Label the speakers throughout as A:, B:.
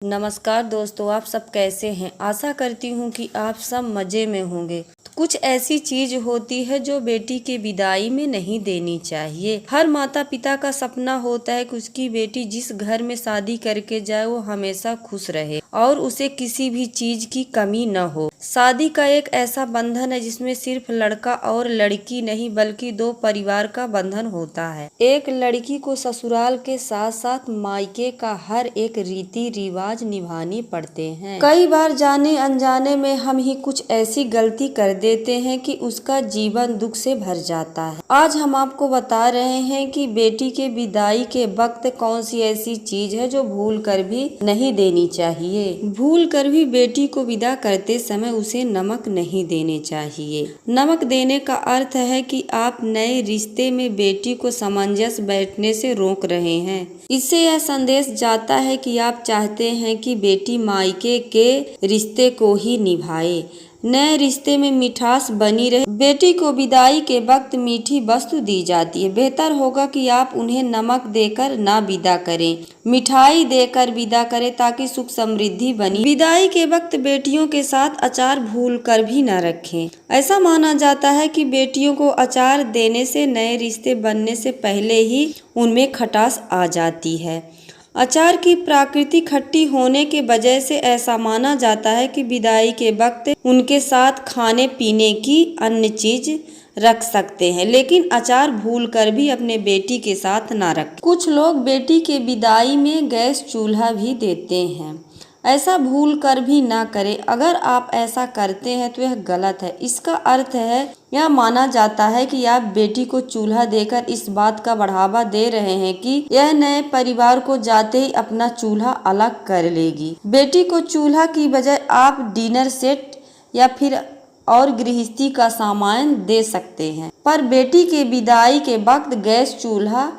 A: नमस्कार दोस्तों, आप सब कैसे हैं। आशा करती हूँ कि आप सब मज़े में होंगे। कुछ ऐसी चीज होती है जो बेटी के विदाई में नहीं देनी चाहिए। हर माता पिता का सपना होता है कि उसकी बेटी जिस घर में शादी करके जाए वो हमेशा खुश रहे और उसे किसी भी चीज की कमी न हो। शादी का एक ऐसा बंधन है जिसमें सिर्फ लड़का और लड़की नहीं बल्कि दो परिवार का बंधन होता है। एक लड़की को ससुराल के साथ साथ मायके का हर एक रीति रिवाज निभानी पड़ते हैं। कई बार जाने अनजाने में हम ही कुछ ऐसी गलती कर देते हैं कि उसका जीवन दुख से भर जाता है। आज हम आपको बता रहे हैं कि बेटी के विदाई के वक्त कौन सी ऐसी चीज है जो भूल कर भी नहीं देनी चाहिए। भूल कर भी बेटी को विदा करते समय उसे नमक नहीं देने चाहिए। नमक देने का अर्थ है कि आप नए रिश्ते में बेटी को सामंजस्य बैठने से रोक रहे हैं। इससे यह संदेश जाता है कि आप चाहते हैं कि बेटी मायके के रिश्ते को ही निभाए, नए रिश्ते में मिठास बनी रहे। बेटी को विदाई के वक्त मीठी वस्तु दी जाती है। बेहतर होगा कि आप उन्हें नमक देकर ना विदा करें, मिठाई देकर विदा करें ताकि सुख समृद्धि बनी। विदाई के वक्त बेटियों के साथ अचार भूल कर भी न रखें। ऐसा माना जाता है कि बेटियों को अचार देने से नए रिश्ते बनने से पहले ही उनमें खटास आ जाती है। अचार की प्रकृति खट्टी होने के वजह से ऐसा माना जाता है कि विदाई के वक्त उनके साथ खाने पीने की अन्य चीज रख सकते हैं, लेकिन अचार भूल कर भी अपने बेटी के साथ ना रखें। कुछ लोग बेटी के विदाई में गैस चूल्हा भी देते हैं। ऐसा भूल कर भी ना करें। अगर आप ऐसा करते हैं तो यह गलत है। इसका अर्थ है यह माना जाता है कि आप बेटी को चूल्हा देकर इस बात का बढ़ावा दे रहे हैं कि यह नए परिवार को जाते ही अपना चूल्हा अलग कर लेगी। बेटी को चूल्हा की बजाय आप डिनर सेट या फिर और गृहस्थी का सामान दे सकते हैं, पर बेटी के विदाई के वक्त गैस चूल्हा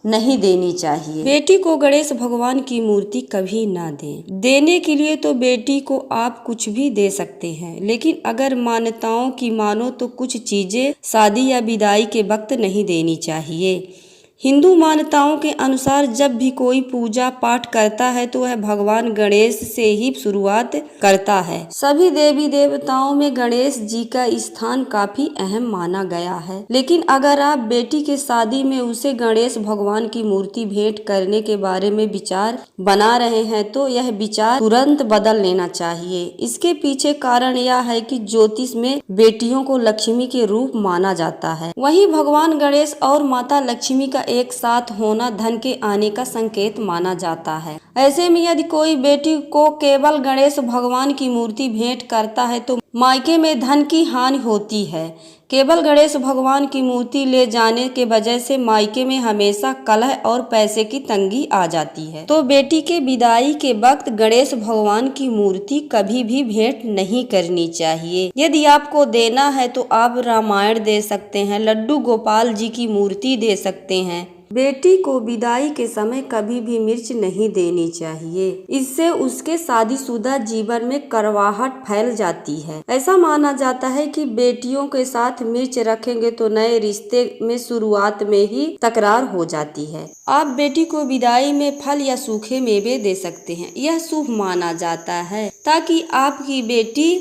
A: नहीं देनी चाहिए। बेटी को गणेश भगवान की मूर्ति कभी ना दें। देने के लिए तो बेटी को आप कुछ भी दे सकते हैं, लेकिन अगर मान्यताओं की मानो तो कुछ चीजें शादी या विदाई के वक्त नहीं देनी चाहिए। हिंदू मान्यताओं के अनुसार जब भी कोई पूजा पाठ करता है तो वह भगवान गणेश से ही शुरुआत करता है। सभी देवी देवताओं में गणेश जी का स्थान काफी अहम माना गया है, लेकिन अगर आप बेटी के शादी में उसे गणेश भगवान की मूर्ति भेंट करने के बारे में विचार बना रहे हैं तो यह विचार तुरंत बदल लेना चाहिए। इसके पीछे कारण यह है कि ज्योतिष में बेटियों को लक्ष्मी के रूप माना जाता है। वहीं भगवान गणेश और माता लक्ष्मी का एक साथ होना धन के आने का संकेत माना जाता है। ऐसे में यदि कोई बेटी को केवल गणेश भगवान की मूर्ति भेंट करता है तो मायके में धन की हानि होती है। केवल गणेश भगवान की मूर्ति ले जाने के वजह से मायके में हमेशा कलह और पैसे की तंगी आ जाती है। तो बेटी के विदाई के वक्त गणेश भगवान की मूर्ति कभी भी भेंट नहीं करनी चाहिए। यदि आपको देना है तो आप रामायण दे सकते हैं, लड्डू गोपाल जी की मूर्ति दे सकते हैं। बेटी को विदाई के समय कभी भी मिर्च नहीं देनी चाहिए। इससे उसके शादीशुदा जीवन में कड़वाहट फैल जाती है। ऐसा माना जाता है कि बेटियों के साथ मिर्च रखेंगे तो नए रिश्ते में शुरुआत में ही तकरार हो जाती है। आप बेटी को विदाई में फल या सूखे मेवे दे सकते हैं। यह शुभ माना जाता है ताकि आपकी बेटी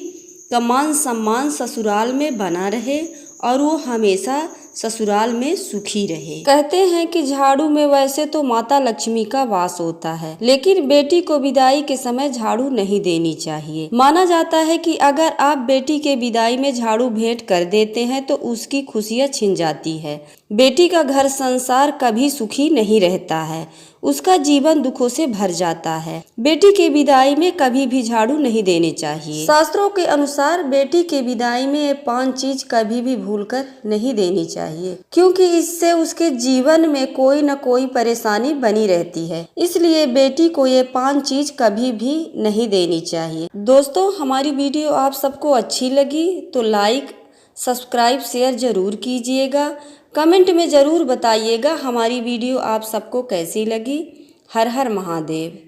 A: का मान सम्मान ससुराल में बना रहे और वो हमेशा ससुराल में सुखी रहे। कहते हैं कि झाड़ू में वैसे तो माता लक्ष्मी का वास होता है, लेकिन बेटी को विदाई के समय झाड़ू नहीं देनी चाहिए। माना जाता है कि अगर आप बेटी के विदाई में झाड़ू भेंट कर देते हैं तो उसकी खुशियां छिन जाती है। बेटी का घर संसार कभी सुखी नहीं रहता है, उसका जीवन दुखों से भर जाता है। बेटी के विदाई में कभी भी झाड़ू नहीं देने चाहिए। शास्त्रों के अनुसार बेटी के विदाई में ये 5 चीज कभी भी भूलकर नहीं देनी चाहिए, क्योंकि इससे उसके जीवन में कोई न कोई परेशानी बनी रहती है। इसलिए बेटी को ये 5 चीज कभी भी नहीं देनी चाहिए। दोस्तों, हमारी वीडियो आप सबको अच्छी लगी तो लाइक, सब्सक्राइब, शेयर जरूर कीजिएगा। कमेंट में जरूर बताइएगा हमारी वीडियो आप सबको कैसी लगी। हर हर महादेव।